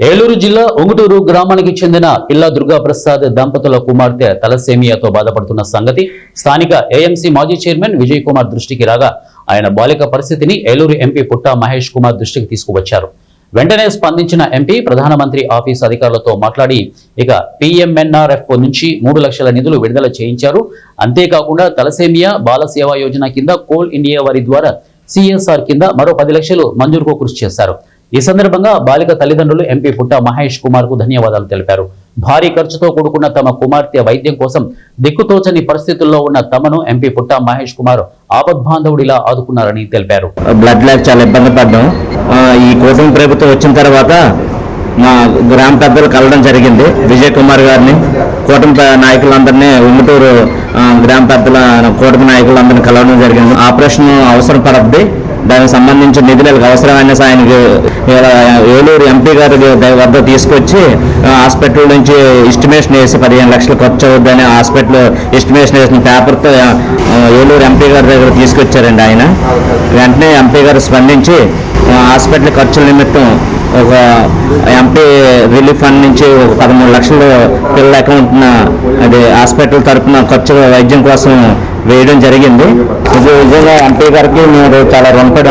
ఏలూరు జిల్లా ఉంగుటూరు గ్రామానికి చెందిన పిల్ల దుర్గాప్రసాద్ దంపతుల కుమార్తె తలసేమియాతో బాధపడుతున్న సంగతి స్థానిక ఏఎంసీ మాజీ చైర్మన్ విజయ్ కుమార్ దృష్టికి రాగా ఆయన బాలిక పరిస్థితిని ఏలూరు ఎంపీ పుట్టా మహేష్ కుమార్ దృష్టికి తీసుకువచ్చారు. వెంటనే స్పందించిన ఎంపీ ప్రధానమంత్రి ఆఫీస్ అధికారులతో మాట్లాడి ఇక PMNRF నుంచి 3 లక్షల నిధులు విడుదల చేయించారు. అంతేకాకుండా తలసేమియా బాల సేవా యోజన కింద కోల్ ఇండియా వారి ద్వారా CSR కింద మరో 10 లక్షలు మంజూరుకు కృషి చేశారు. ఈ సందర్భంగా బాలిక తల్లిదండ్రులు ఎంపీ పుట్టా మహేష్ కుమార్ కు ధన్యవాదాలు తెలిపారు. భారీ ఖర్చుతో కూడుకున్న తమ కుమార్తె వైద్యం కోసం దిక్కుతోచని పరిస్థితుల్లో ఉన్న తమను ఎంపీ పుట్టా మహేష్ కుమార్ ఆపద్బాంధవుడిలా ఆదుకున్నారని తెలిపారు. బ్లడ్ లేక చాలా ఇబ్బంది పడ్డాం. ఈ కూటమి ప్రభుత్వం వచ్చిన తర్వాత మా గ్రామ పెద్దలు కలవడం జరిగింది. విజయ్ కుమార్ గారిని, కూటమి నాయకులందరినీ, ఉంగుటూరు గ్రామ పెద్దల కూటమి నాయకులందరినీ కలవడం జరిగింది. ఆపరేషన్ అవసరం పడద్ది, దానికి సంబంధించిన నిధులకు అవసరమైన ఆయనకి ఏలూరు ఎంపీ గారి వద్ద తీసుకొచ్చి హాస్పిటల్ నుంచి ఎస్టిమేషన్ వేసి 15 లక్షలు ఖర్చు అవుద్దని హాస్పిటల్ ఎస్టిమేషన్ వేసిన పేపర్తో ఏలూరు ఎంపీ గారి దగ్గర తీసుకొచ్చారండి. ఆయన వెంటనే ఎంపీ గారు స్పందించి హాస్పిటల్ ఖర్చుల నిమిత్తం ఒక ఎంపీ రిలీఫ్ ఫండ్ నుంచి ఒక 13 లక్షలు పిల్లల అకౌంట్న అది హాస్పిటల్ తరఫున ఖర్చు వైద్యం కోసం వేయడం జరిగింది. నిజంగా ఎంపీ గారికి మీరు చాలా రుణపడి